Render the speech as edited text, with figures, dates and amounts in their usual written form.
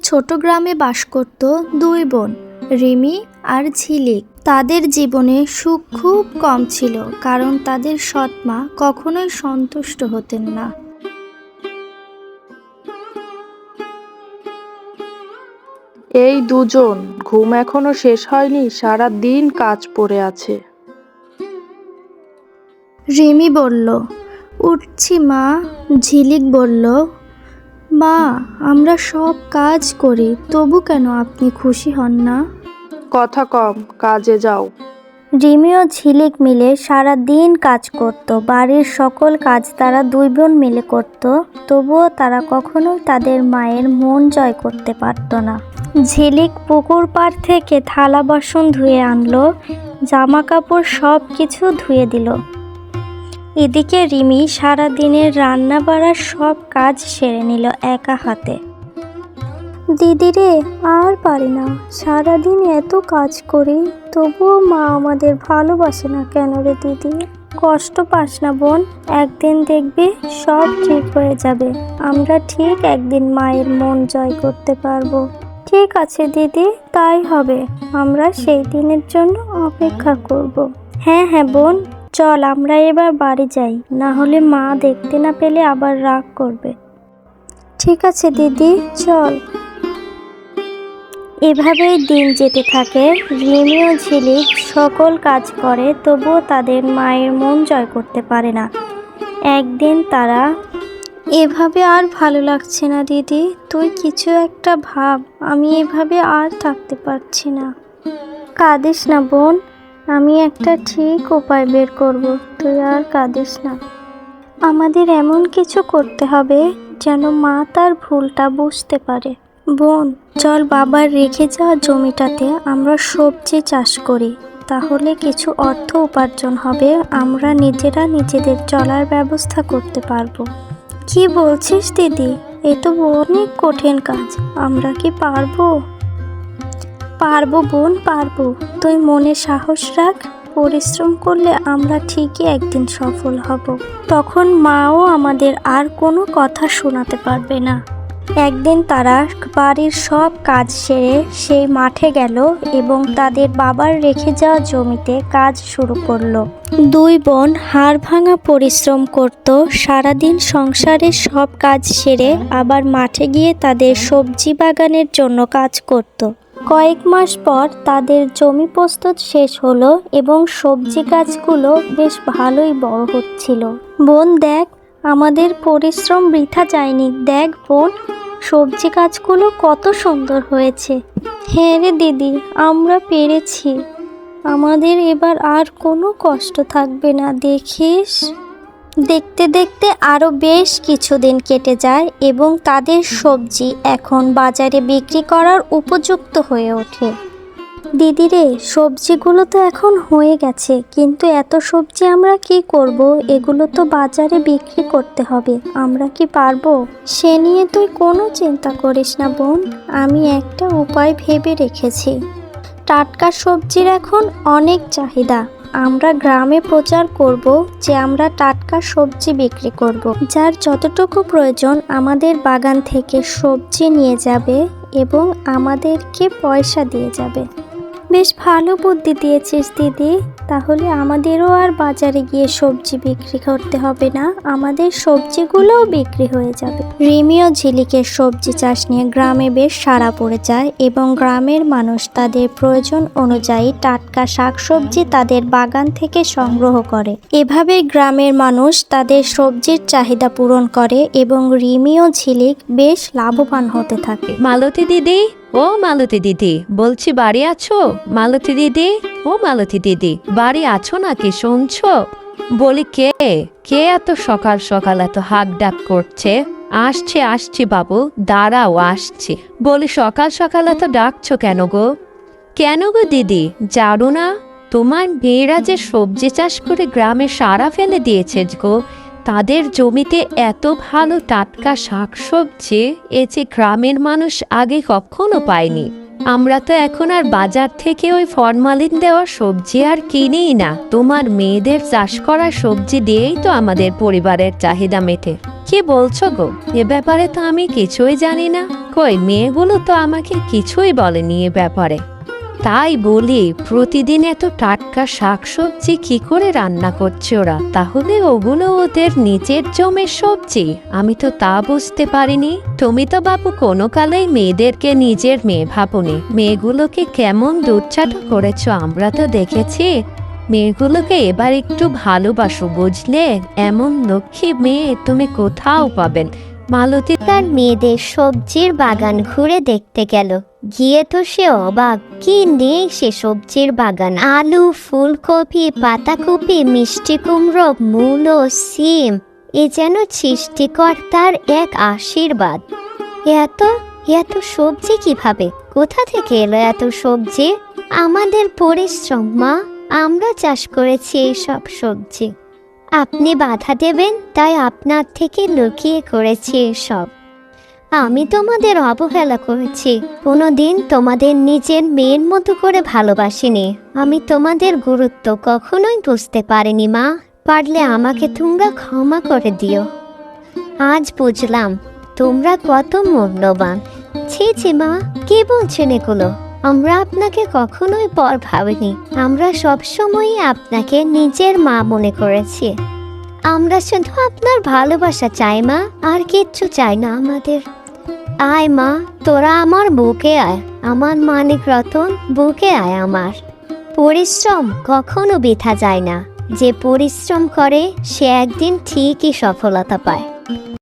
ছোট গ্রামে বাস করত দুই বোন, রিমি আর ঝিলিক। তাদের জীবনে সুখ খুব কম ছিল, কারণ তাদের সৎ মা কখনোই সন্তুষ্ট হতেন না। এই দুজন, ঘুম এখনো শেষ হয়নি, সারা দিন কাজ পড়ে আছে। রিমি বলল, উঠছি মা। ঝিলিক বলল, মা, আমরা সব কাজ করি, তবু কেন আপনি খুশি হন না? কথা কম, কাজে যাও। রিমি ও ঝিলিক মিলে সারা দিন কাজ করত। বাড়ির সকল কাজ তারা দুই বোন মিলে করত, তবুও তারা কখনোই তাদের মায়ের মন জয় করতে পারত না। ঝিলিক পুকুর পাড় থেকে থালা বাসন ধুয়ে আনলো, জামা কাপড় সব কিছু ধুয়ে দিল। এদিকে রিমি সারা দিনের রান্না বাড়ার সব কাজ সেরে নিল একা হাতে। দিদি রে, আর পারি না, সারাদিন এত কাজ করি, তবুও মা আমাদের ভালোবাসে না কেন রে দিদি? কষ্ট পাস না বোন, একদিন দেখবি সব ঠিক হয়ে যাবে। আমরা ঠিক একদিন মায়ের মন জয় করতে পারবো। ঠিক আছে দিদি, তাই হবে। আমরা সেই দিনের জন্য অপেক্ষা করব। হ্যাঁ হ্যাঁ বোন, চল আমরা এবার বাড়ি যাই, না হলে মা দেখতে না পেলে আবার রাগ করবে। ঠিক আছে দিদি, চল। এভাবেই দিন যেতে থাকে। রিমি ও ঝিলিক সকল কাজ করে, তবুও তাদের মায়ের মন জয় করতে পারে না। একদিন তারা, এভাবে আর ভালো লাগছে না দিদি, তুই কিছু একটা ভাব, আমি এভাবে আর থাকতে পারছি না। কাঁদিস না বোন, আমি একটা ঠিক উপায় বের করব, তুই আর কাঁদিস না। আমাদের এমন কিছু করতে হবে যেন মা তার ভুলটা বুঝতে পারে। বোন, চল বাবার রেখে যাওয়া জমিটাতে আমরা সবজি চাষ করি, তাহলে কিছু অর্থ উপার্জন হবে, আমরা নিজেরা নিজেদের চলার ব্যবস্থা করতে পারবো। কি বলছিস দিদি? এ তো অনেক কঠিন কাজ, আমরা কি পারবো? পারবো বোন, পারবো। তুই মনে সাহস রাখ, পরিশ্রম করলে আমরা ঠিকই একদিন সফল হব। তখন মাও আমাদের আর কোনো কথা শোনাতে পারবে না। একদিন তারা বাড়ির সব কাজ সেরে সেই মাঠে গেল এবং তাদের বাবার রেখে যাওয়া জমিতে কাজ শুরু করলো। দুই বোন হাড় ভাঙা পরিশ্রম করত, সারাদিন সংসারের সব কাজ সেরে আবার মাঠে গিয়ে তাদের সবজি বাগানের জন্য কাজ করত। কয়েক মাস পর তাদের জমি প্রস্তুত শেষ হলো এবং সবজি গাছগুলো বেশ ভালোই বড় হচ্ছিল। বোন দেখ, আমাদের পরিশ্রম বৃথা যায়নি। দেখ বোন, সবজি গাছগুলো কত সুন্দর হয়েছে। হ্যাঁ রে দিদি, আমরা পেরেছি। আমাদের এবার আর কোনো কষ্ট থাকবে না, দেখিস। দেখতে দেখতে আরও বেশ কিছুদিন কেটে যায় এবং তাদের সবজি এখন বাজারে বিক্রি করার উপযুক্ত হয়ে ওঠে। দিদি রে, সবজিগুলো তো এখন হয়ে গেছে, কিন্তু এত সবজি আমরা কি করব? এগুলো তো বাজারে বিক্রি করতে হবে, আমরা কি পারবো? সে নিয়ে তুই কোনো চিন্তা করিস না বোন, আমি একটা উপায় ভেবে রেখেছি। টাটকা সবজির এখন অনেক চাহিদা। আমরা গ্রামে প্রচার করব যে আমরা টাটকা সবজি বিক্রি করব। যার যতটুকু প্রয়োজন আমাদের বাগান থেকে সবজি নিয়ে যাবে এবং আমাদেরকে পয়সা দিয়ে যাবে। বেশ ভালো বুদ্ধি দিয়েছিস দিদি, তাহলে আমাদেরও আর বাজারে গিয়ে সবজি বিক্রি করতে হবে না, আমাদের সবজিগুলোও বিক্রি হয়ে যাবে। রিমি ও ঝিলিকের সবজি চাষ নিয়ে গ্রামে বেশ সাড়া পড়ে যায় এবং গ্রামের মানুষ তাদের প্রয়োজন অনুযায়ী টাটকা শাকসবজি তাদের বাগান থেকে সংগ্রহ করে। এভাবে গ্রামের মানুষ তাদের সবজির চাহিদা পূরণ করে এবং রিমি ও ঝিলিক বেশ লাভবান হতে থাকে। মালতী দিদি, ও মালতী দিদি, বলছি বাড়ি আছো? মালতী দিদি, ও মালতী দিদি, বাড়ি আছো নাকি? শুনছো? বলি কে কে এত সকাল সকাল এত হাক ডাক করছে? আসছি আসছি বাবু, দাঁড়াও আসছি। বলি সকাল সকাল এত ডাকছো কেন গো? কেন গো দিদি, জানো না তোমার মেয়েরা যে সবজি চাষ করে গ্রামে সারা ফেলে দিয়েছে গো? তাদের জমিতে এত ভালো টাটকা শাকসবজি এ যে গ্রামের মানুষ আগে কখনো পায়নি। আমরা তো এখন আর বাজার থেকে ওই ফরমালিন দেওয়া সবজি আর কিনিই না, তোমার মেয়েদের চাষ করা সবজি দিয়েই তো আমাদের পরিবারের চাহিদা মেটে। কি বলছো গো? এ ব্যাপারে তো আমি কিছুই জানি না। কই, মেয়েগুলো তো আমাকে কিছুই বলেনি এ ব্যাপারে। তাই বলি, প্রতিদিন এত টাটকা শাকসবজি কি করে রান্না করছে ওরা? তাহলে ওগুলো ওদের নিজের জমির সবজি? আমি তো তা বুঝতে পারিনি। তুমি তো বাবু কোনো কালেই মেয়েদেরকে নিজের মেয়ে ভাবনি। মেয়েগুলোকে কেমন দুধচাটা করেছো আমরা তো দেখেছি। মেয়েগুলোকে এবার একটু ভালোবাসো, বুঝলে? এমন লক্ষ্মী মেয়ে তুমি কোথাও পাবেন। মালতী তার মেয়েদের সবজির বাগান ঘুরে দেখতে গেল। গিয়ে তো সে অবাক, কি নেই সে সবজির বাগান! আলু, ফুলকপি, পাতাকপি, মিষ্টি কুমড়ো, মূলো, সিম, এ যেন সৃষ্টিকর্তার এক আশীর্বাদ। এত এত সবজি কিভাবে, কোথা থেকে এলো এত সবজি? আমাদের পরিশ্রম মা, আমরা চাষ করেছি এই সব সবজি। আপনি বাধা দেবেন তাই আপনার থেকে লুকিয়ে করেছি এসব। আমি তোমাদের অবহেলা করেছি, কোনোদিন তোমাদের নিজের মেয়ের মতো করে ভালোবাসিনি। আমি তোমাদের গুরুত্ব কখনোই বুঝতে পারিনি মা। পারলে আমাকে তোমরা ক্ষমা করে দিও। আজ বুঝলাম তোমরা কত মূল্যবান। ছি ছি মা, কি বলছেন এগুলো? আমরা আপনাকে কখনোই পর ভাবিনি। আমরা সবসময়ই আপনাকে নিজের মা মনে করেছি। আমরা শুধু আপনার ভালোবাসা চাই মা, আর কিচ্ছু চাই না আমাদের। আয় মা, তোরা আমার বুকে আয়, আমার মানিক রতন, বুকে আয় আমার। পরিশ্রম কখনো বৃথা যায় না। যে পরিশ্রম করে সে একদিন ঠিকই সফলতা পায়।